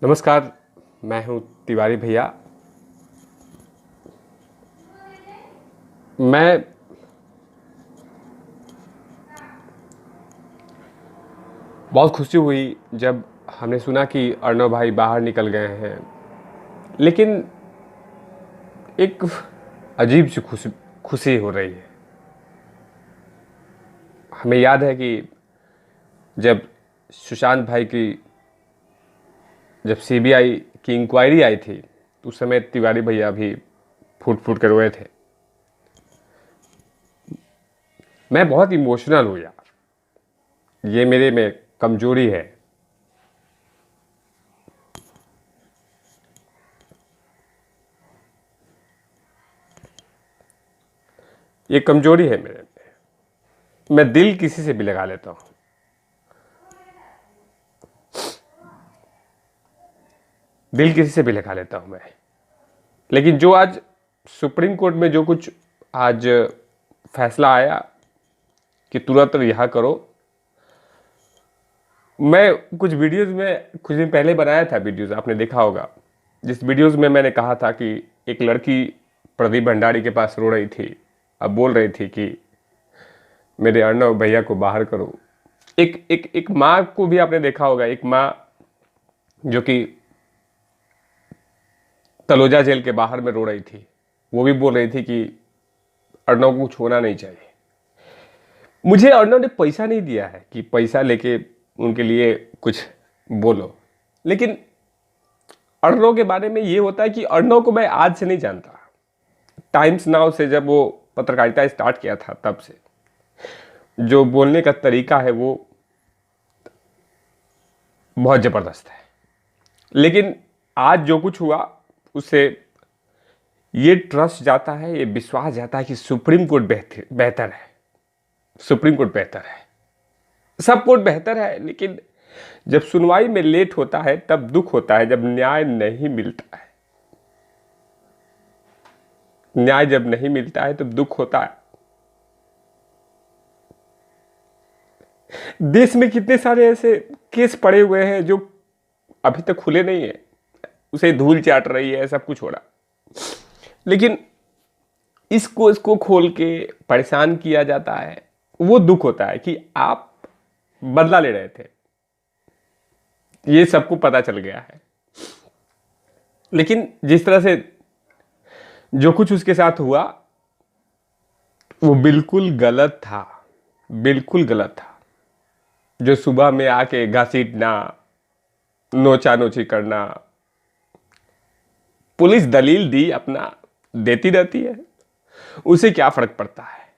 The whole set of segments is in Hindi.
नमस्कार। मैं हूं तिवारी भैया। मैं बहुत खुशी हुई जब हमने सुना कि अर्णव भाई बाहर निकल गए हैं, लेकिन एक अजीब सी खुशी खुशी हो रही है। हमें याद है कि जब सुशांत भाई की जब सीबीआई की इंक्वायरी आई थी, तो उस समय तिवारी भैया भी फूट फूट कर रोए थे। मैं बहुत इमोशनल हूँ यार, ये मेरे में कमजोरी है। ये कमजोरी है मेरे में। मैं दिल किसी से भी लगा लेता हूँ। दिल किसी से भी लगा लेता हूँ मैं। लेकिन जो आज सुप्रीम कोर्ट में जो कुछ आज फैसला आया कि तुरंत रिहा करो, मैं कुछ वीडियोस में कुछ दिन पहले बनाया था। वीडियोस आपने देखा होगा, जिस वीडियोस में मैंने कहा था कि एक लड़की प्रदीप भंडारी के पास रो रही थी, अब बोल रही थी कि मेरे अर्णव भैया को बाहर करो। एक माँ को भी आपने देखा होगा, एक माँ जो कि तलोजा जेल के बाहर में रो रही थी, वो भी बोल रही थी कि अर्णव को कुछ होना नहीं चाहिए। मुझे अर्णव ने पैसा नहीं दिया है कि पैसा लेके उनके लिए कुछ बोलो, लेकिन अर्णव के बारे में ये होता है कि अर्णव को मैं आज से नहीं जानता। टाइम्स नाउ से जब वो पत्रकारिता स्टार्ट किया था, तब से जो बोलने का तरीका है वो बहुत जबरदस्त है। लेकिन आज जो कुछ हुआ उससे ये ट्रस्ट जाता है, ये विश्वास जाता है कि सुप्रीम कोर्ट बेहतर है। सुप्रीम कोर्ट बेहतर है, सब कोर्ट बेहतर है, लेकिन जब सुनवाई में लेट होता है तब दुख होता है। जब न्याय नहीं मिलता है, न्याय जब नहीं मिलता है तब दुख होता है। देश में कितने सारे ऐसे केस पड़े हुए हैं जो अभी तक खुले नहीं है, उसे धूल चाट रही है, सब कुछ हो रहा, लेकिन इसको खोल के परेशान किया जाता है। वो दुख होता है कि आप बदला ले रहे थे, ये सबको पता चल गया है। लेकिन जिस तरह से जो कुछ उसके साथ हुआ वो बिल्कुल गलत था, बिल्कुल गलत था। जो सुबह में आके घसीटना, नोचा नोची करना, पुलिस दलील दी अपना देती रहती है, उसे क्या फर्क पड़ता है।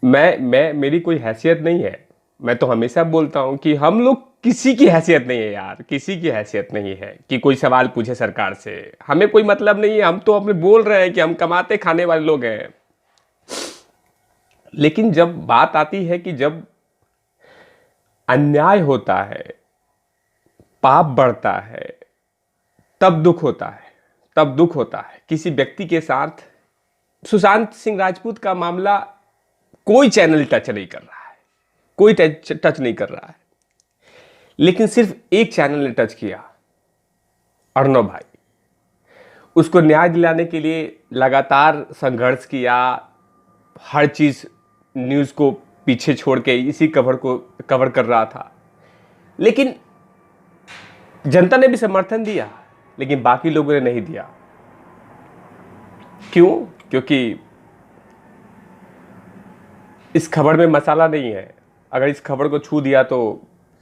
मैं मेरी कोई हैसियत नहीं है। मैं तो हमेशा बोलता हूं कि हम लोग किसी की हैसियत नहीं है यार, किसी की हैसियत नहीं है कि कोई सवाल पूछे सरकार से। हमें कोई मतलब नहीं है, हम तो अपने बोल रहे हैं कि हम कमाते खाने वाले लोग हैं। लेकिन जब बात आती है कि जब अन्याय होता है, पाप बढ़ता है, तब दुख होता है, तब दुख होता है। किसी व्यक्ति के साथ सुशांत सिंह राजपूत का मामला कोई चैनल टच नहीं कर रहा है, कोई टच नहीं कर रहा है, लेकिन सिर्फ एक चैनल ने टच किया, अर्णव भाई। उसको न्याय दिलाने के लिए लगातार संघर्ष किया, हर चीज न्यूज को पीछे छोड़ के इसी कवर को कवर कर रहा था। लेकिन जनता ने भी समर्थन दिया, लेकिन बाकी लोगों ने नहीं दिया। क्यों? क्योंकि इस खबर में मसाला नहीं है। अगर इस खबर को छू दिया तो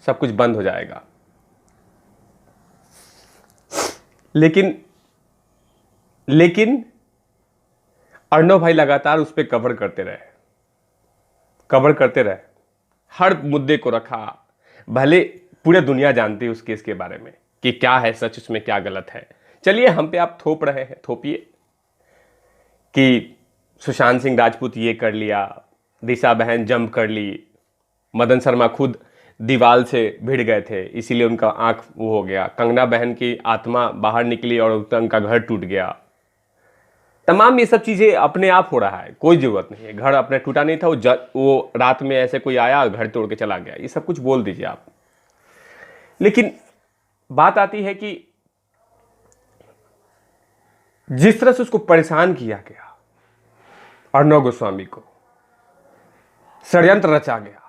सब कुछ बंद हो जाएगा। लेकिन अर्णव भाई लगातार उस पर कवर करते रहे, हर मुद्दे को रखा। भले पूरी दुनिया जानती है उस केस के बारे में कि क्या है सच, उसमें क्या गलत है। चलिए, हम पे आप थोप रहे हैं, थोपिए कि सुशांत सिंह राजपूत ये कर लिया, दिशा बहन जंप कर ली, मदन शर्मा खुद दीवार से भिड़ गए थे इसीलिए उनका आंख वो हो गया, कंगना बहन की आत्मा बाहर निकली और उनका घर टूट गया। तमाम ये सब चीजें अपने आप हो रहा है, कोई जरूरत नहीं है। घर अपने टूटा नहीं था, वो रात में ऐसे कोई आया घर तोड़ के चला गया, ये सब कुछ बोल दीजिए आप। लेकिन बात आती है कि जिस तरह से उसको परेशान किया गया, अर्णव गोस्वामी को षड्यंत्र रचा गया,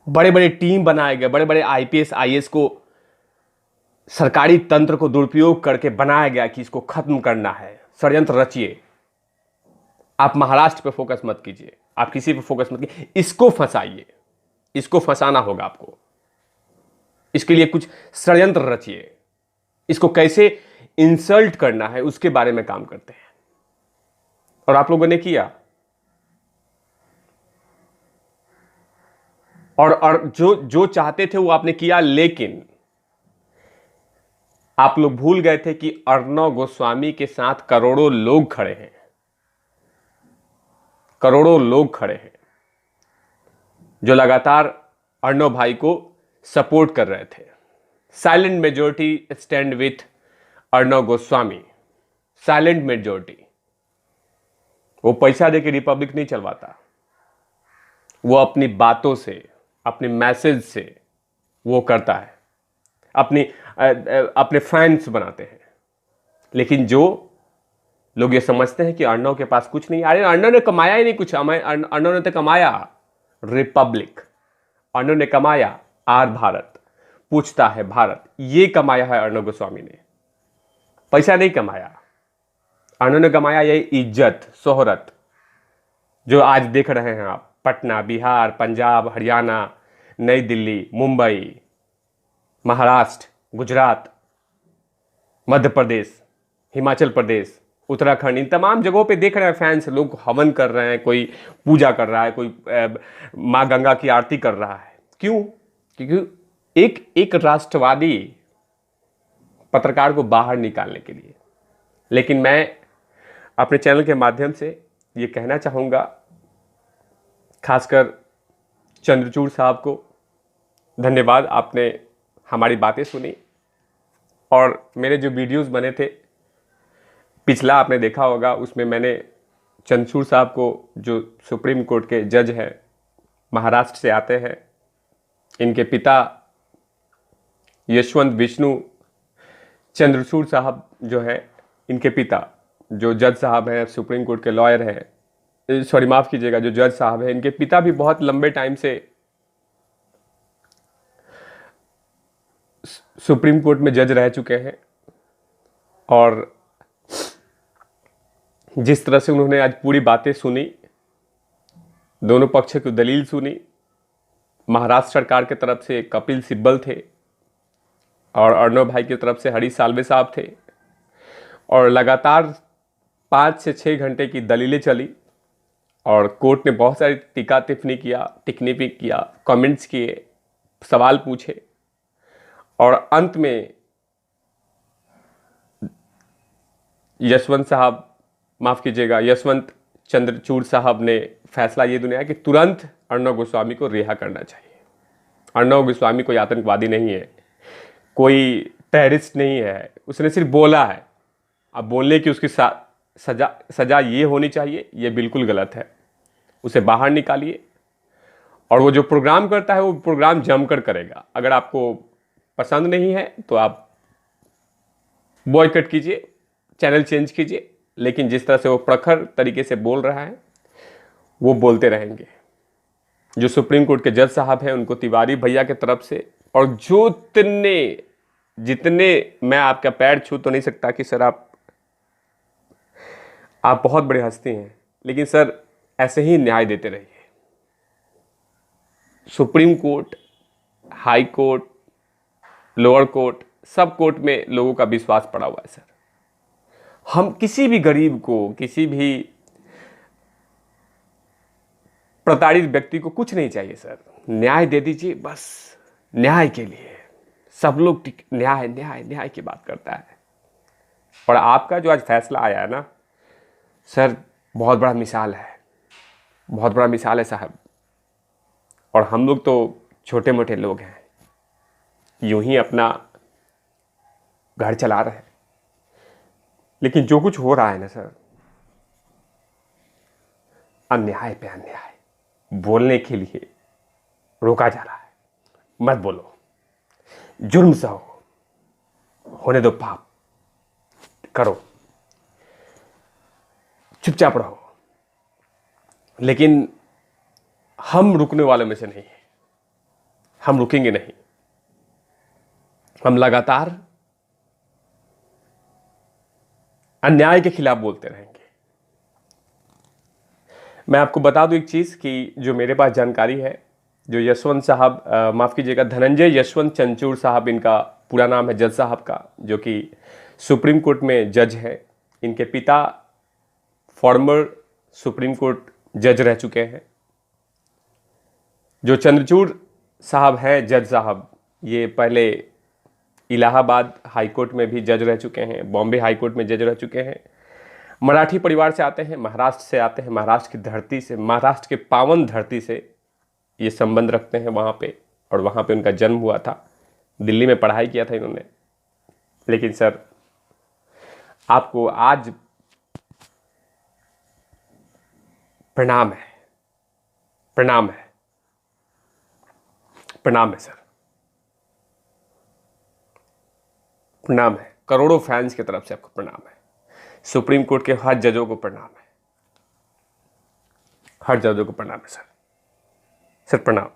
बड़े बड़े टीम बनाए गए, बड़े बड़े आईपीएस आईएएस को सरकारी तंत्र को दुरुपयोग करके बनाया गया कि इसको खत्म करना है, षड्यंत्र रचिए। आप महाराष्ट्र पे फोकस मत कीजिए, आप किसी पे फोकस मत कीजिए, इसको फंसाइए, इसको फंसाना होगा आपको, इसके लिए कुछ षड्यंत्र रचिए, इसको कैसे इंसल्ट करना है उसके बारे में काम करते हैं। और आप लोगों ने किया, और जो चाहते थे वो आपने किया, लेकिन आप लोग भूल गए थे कि अर्णव गोस्वामी के साथ करोड़ों लोग खड़े हैं, करोड़ों लोग खड़े हैं जो लगातार अर्णव भाई को सपोर्ट कर रहे थे। Silent majority stand with Arnab Goswami, silent majority. वो पैसा देके रिपब्लिक नहीं चलवाता, वो अपनी बातों से, अपने मैसेज से वो करता है, अपने फैंस बनाते हैं। लेकिन जो लोग ये समझते हैं कि अर्णव के पास कुछ नहीं, अरे अर्णव ने कमाया ही नहीं कुछ, अर्णव ने तो कमाया रिपब्लिक, अर्णव ने कमाया आर भारत, पूछता है भारत, ये कमाया है अर्णव गोस्वामी ने, पैसा नहीं कमाया। अर्णव ने कमाया ये इज्जत शोहरत जो आज देख रहे हैं आप, पटना, बिहार, पंजाब, हरियाणा, नई दिल्ली, मुंबई, महाराष्ट्र, गुजरात, मध्य प्रदेश, हिमाचल प्रदेश, उत्तराखंड, इन तमाम जगहों पे देख रहे हैं फैंस, लोग हवन कर रहे हैं, कोई पूजा कर रहा है, कोई माँ गंगा की आरती कर रहा है। क्यों? क्योंकि एक राष्ट्रवादी पत्रकार को बाहर निकालने के लिए। लेकिन मैं अपने चैनल के माध्यम से ये कहना चाहूँगा, खासकर चंद्रचूड़ साहब को धन्यवाद, आपने हमारी बातें सुनी। और मेरे जो वीडियोस बने थे पिछला आपने देखा होगा, उसमें मैंने चंद्रचूड़ साहब को, जो सुप्रीम कोर्ट के जज हैं, महाराष्ट्र से आते हैं, इनके पिता यशवंत विष्णु चंद्रचूड़ साहब जो है, इनके पिता जो जज साहब हैं, सुप्रीम कोर्ट के लॉयर हैं, सॉरी माफ़ कीजिएगा, जो जज साहब हैं, इनके पिता भी बहुत लंबे टाइम से सुप्रीम कोर्ट में जज रह चुके हैं। और जिस तरह से उन्होंने आज पूरी बातें सुनी, दोनों पक्ष की दलील सुनी, महाराष्ट्र सरकार की तरफ से कपिल सिब्बल थे और अर्णव भाई की तरफ से हरीश साल्वे साहब थे, और लगातार 5 से 6 घंटे की दलीलें चली और कोर्ट ने बहुत सारी टीका टिप्पणी किया, कमेंट्स किए, सवाल पूछे, और अंत में यशवंत चंद्रचूड़ साहब ने फैसला ये दिया कि तुरंत अर्णव गोस्वामी को रिहा करना चाहिए। अर्णव गोस्वामी कोई आतंकवादी नहीं है, कोई टेररिस्ट नहीं है, उसने सिर्फ बोला है। अब बोलने की उसकी सजा ये होनी चाहिए, ये बिल्कुल गलत है। उसे बाहर निकालिए, और वो जो प्रोग्राम करता है वो प्रोग्राम जमकर करेगा। अगर आपको पसंद नहीं है तो आप बॉयकट कीजिए, चैनल चेंज कीजिए, लेकिन जिस तरह से वो प्रखर तरीके से बोल रहा है वो बोलते रहेंगे। जो सुप्रीम कोर्ट के जज साहब हैं, उनको तिवारी भैया की तरफ से, और जो जितने मैं आपका पैर छू तो नहीं सकता कि सर आप बहुत बड़े हस्ती हैं, लेकिन सर ऐसे ही न्याय देते रहिए। Supreme court, high court, lower court, सब कोर्ट में लोगों का विश्वास पड़ा हुआ है सर। हम किसी भी गरीब को, किसी भी प्रताड़ित व्यक्ति को कुछ नहीं चाहिए सर, न्याय दे दीजिए बस। न्याय के लिए सब लोग न्याय न्याय न्याय की बात करता है। और आपका जो आज फैसला आया है ना सर, बहुत बड़ा मिसाल है, बहुत बड़ा मिसाल है साहब। और हम लोग तो छोटे मोटे लोग हैं, यूं ही अपना घर चला रहे हैं, लेकिन जो कुछ हो रहा है ना सर, अन्याय पे अन्याय बोलने के लिए रोका जा रहा है। मत बोलो, जुर्म सहो, होने दो पाप, करो, चुपचाप रहो। लेकिन हम रुकने वालों में से नहीं है, हम रुकेंगे नहीं। हम लगातार अन्याय के खिलाफ बोलते रहेंगे। मैं आपको बता दूं एक चीज कि जो मेरे पास जानकारी है, जो यशवंत साहब, माफ कीजिएगा, धनंजय यशवंत चंचूड़ साहब, इनका पूरा नाम है, जज साहब का, जो कि सुप्रीम कोर्ट में जज है। इनके पिता फॉर्मर सुप्रीम कोर्ट जज रह चुके हैं। जो चंद्रचूड़ साहब हैं, जज साहब, ये पहले इलाहाबाद हाई कोर्ट में भी जज रह चुके हैं, बॉम्बे हाई कोर्ट में जज रह चुके हैं। मराठी परिवार से आते हैं, महाराष्ट्र से आते हैं, महाराष्ट्र की धरती से, महाराष्ट्र के पावन धरती से ये संबंध रखते हैं वहाँ पे, और वहाँ पे उनका जन्म हुआ था। दिल्ली में पढ़ाई किया था इन्होंने। लेकिन सर, आपको आज प्रणाम है, प्रणाम है, प्रणाम है सर, प्रणाम है। करोड़ों फैंस की तरफ से आपको प्रणाम है। सुप्रीम कोर्ट के हर जजों को प्रणाम है, हर जजों को प्रणाम है सर, सर प्रणाम।